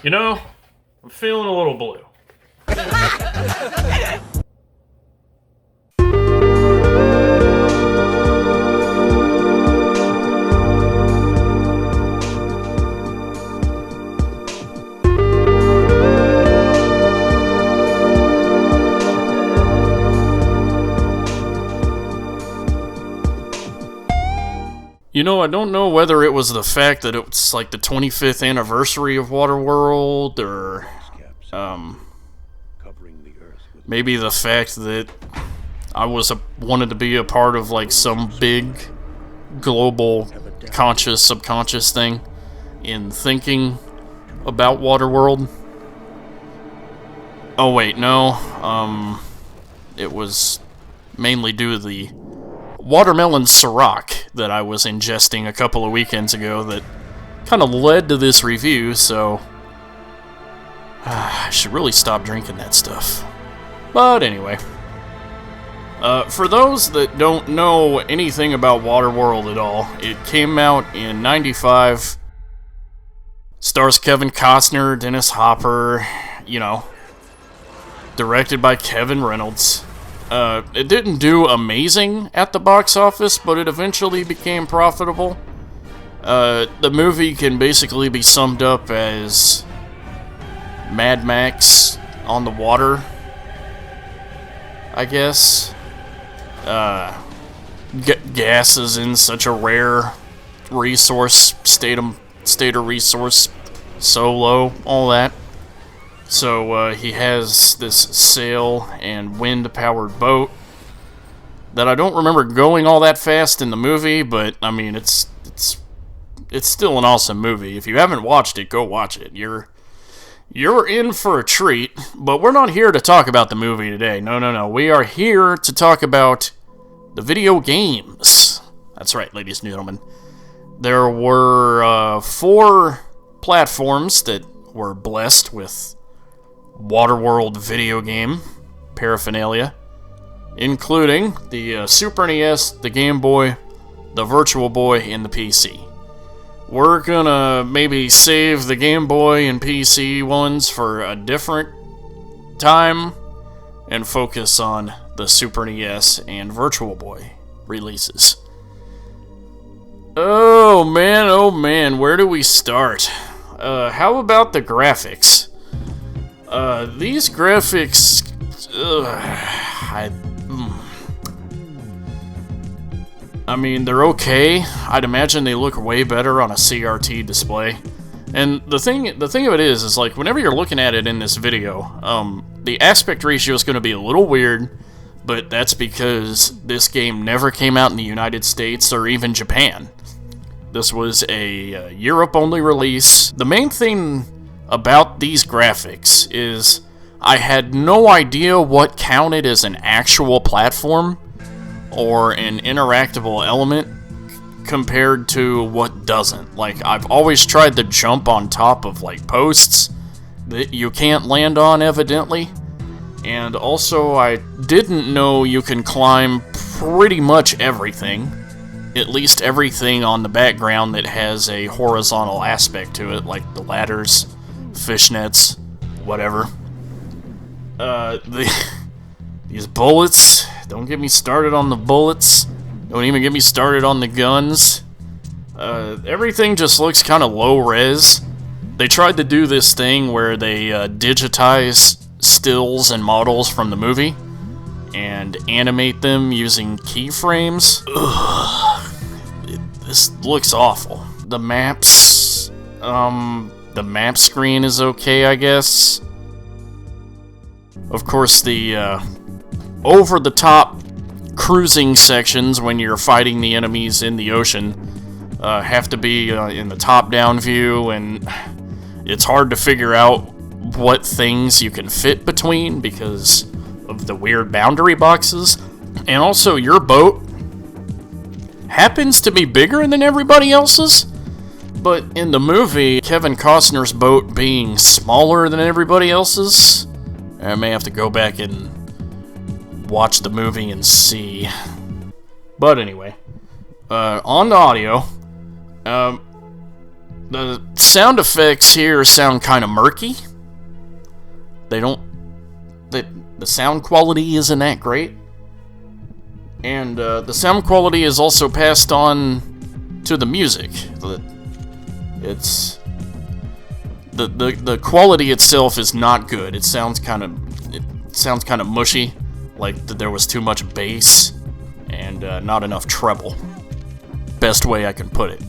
You know, I'm feeling a little blue. You know, I don't know whether it was the fact that it's like the 25th anniversary of Waterworld, or maybe the fact that I wanted to be a part of like some big global conscious, subconscious thing in thinking about Waterworld. Oh wait, no, it was mainly due to the watermelon Ciroc that I was ingesting a couple of weekends ago that kind of led to this review, so I should really stop drinking that stuff. But anyway, for those that don't know anything about Waterworld at all, it came out in '95, stars Kevin Costner, Dennis Hopper, you know, directed by Kevin Reynolds. It didn't do amazing at the box office, but it eventually became profitable. The movie can basically be summed up as Mad Max on the water, I guess. Gas is in such a rare resource, state of resource, so low, all that. So he has this sail and wind-powered boat that I don't remember going all that fast in the movie, but I mean it's still an awesome movie. If you haven't watched it, go watch it. You're in for a treat. But we're not here to talk about the movie today. No. We are here to talk about the video games. That's right, ladies and gentlemen. There were 4 platforms that were blessed with Waterworld video game paraphernalia, including the Super NES, the Game Boy, the Virtual Boy, and the PC. We're gonna maybe save the Game Boy and PC ones for a different time and focus on the Super NES and Virtual Boy releases. Oh man, where do we start? How about the graphics? These graphics, I mean, they're okay. I'd imagine they look way better on a CRT display. And the thing of it is like, whenever you're looking at it in this video, the aspect ratio is going to be a little weird, but that's because this game never came out in the United States or even Japan. This was a Europe-only release. The main thing about these graphics is I had no idea what counted as an actual platform or an interactable element compared to what doesn't. Like, I've always tried to jump on top of like posts that you can't land on, evidently, and also I didn't know you can climb pretty much everything, at least everything on the background that has a horizontal aspect to it, like the ladders, fishnets, whatever. These bullets, don't get me started on the bullets, don't even get me started on the guns. Everything just looks kind of low res. They tried to do this thing where they digitize stills and models from the movie and animate them using keyframes. This looks awful. The maps, the map screen is okay, I guess. Of course, the over-the-top cruising sections when you're fighting the enemies in the ocean have to be in the top-down view, and it's hard to figure out what things you can fit between because of the weird boundary boxes. And also, your boat happens to be bigger than everybody else's. But in the movie, Kevin Costner's boat being smaller than everybody else's, I may have to go back and watch the movie and see. But anyway, on the audio, The sound effects here sound kind of murky. The sound quality isn't that great. And the sound quality is also passed on to the music. It's the quality itself is not good. It sounds kind of mushy, like there was too much bass and not enough treble. Best way I can put it.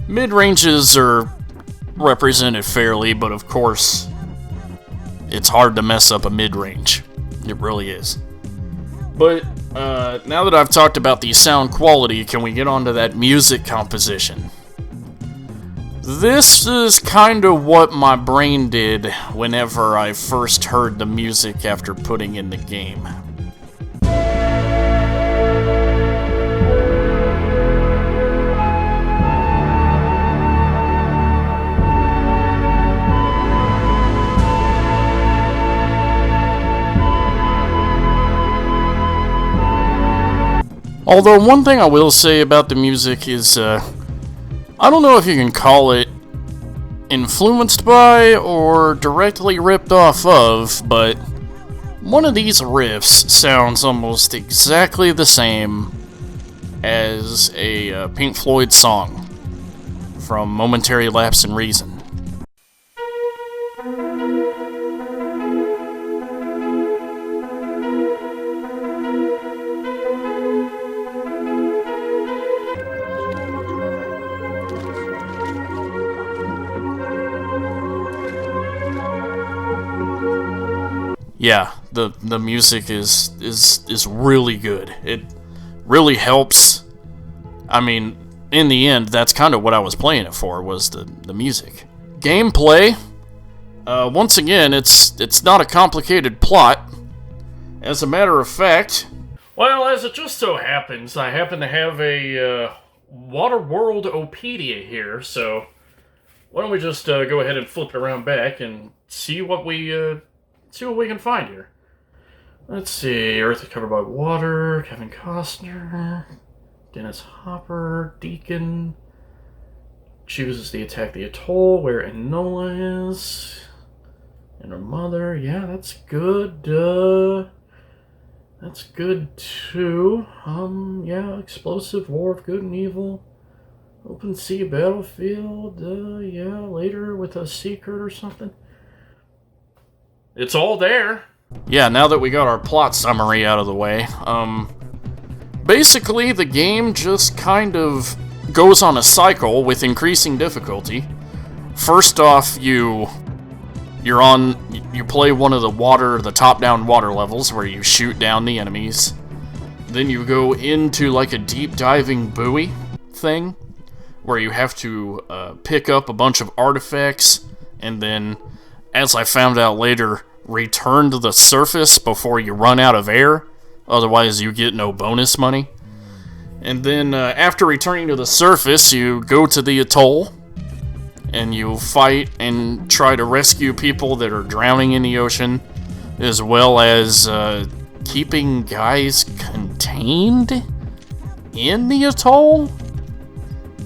Mid-ranges are represented fairly, but of course, it's hard to mess up a mid-range. It really is. But now that I've talked about the sound quality, can we get on to that music composition? This is kind of what my brain did whenever I first heard the music after putting in the game. Although one thing I will say about the music is, I don't know if you can call it influenced by or directly ripped off of, but one of these riffs sounds almost exactly the same as a Pink Floyd song from Momentary Lapse in Reason. Yeah, the music is really good. It really helps. I mean, in the end, that's kind of what I was playing it for, was the music. Gameplay, once again, it's not a complicated plot. As a matter of fact, well, as it just so happens, I happen to have a Waterworld Opedia here, so why don't we just go ahead and flip it around back and see what we can find here. Let's see. Earth is covered by water. Kevin Costner. Dennis Hopper. Deacon. Chooses to attack the atoll where Enola is. And her mother. Yeah, that's good. That's good too. Yeah, explosive war of good and evil. Open sea battlefield. Yeah, later with a secret or something. It's all there. Yeah, now that we got our plot summary out of the way, basically the game just kind of goes on a cycle with increasing difficulty. First off, you play one of the top-down water levels where you shoot down the enemies. Then you go into like a deep diving buoy thing where you have to pick up a bunch of artifacts and then, as I found out later, return to the surface before you run out of air, otherwise you get no bonus money. And then after returning to the surface, you go to the atoll, and you fight and try to rescue people that are drowning in the ocean, as well as keeping guys contained in the atoll?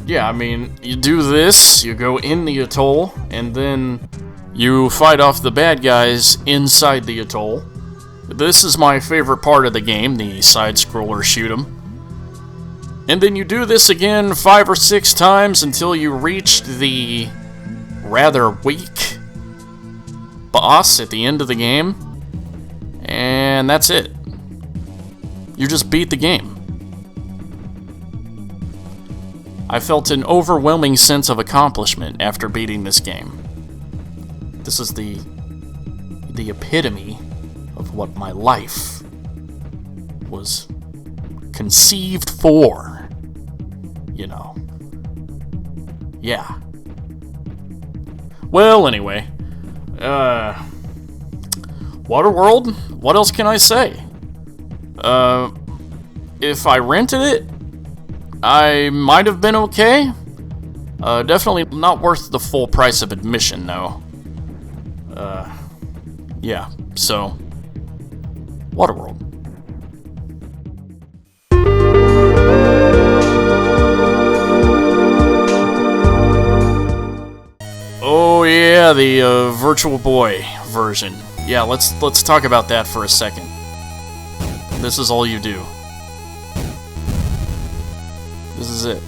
Yeah, I mean, you do this, you go in the atoll, and then you fight off the bad guys inside the atoll. This is my favorite part of the game, the side-scroller shoot 'em. And then you do this again 5 or 6 times until you reach the rather weak boss at the end of the game. And that's it. You just beat the game. I felt an overwhelming sense of accomplishment after beating this game. This is the epitome of what my life was conceived for. You know. Yeah. Well, anyway. Waterworld? What else can I say? If I rented it, I might have been okay. Definitely not worth the full price of admission, though. Yeah, so, Waterworld. yeah, the Virtual Boy version. Yeah, let's talk about that for a second. This is all you do. This is it.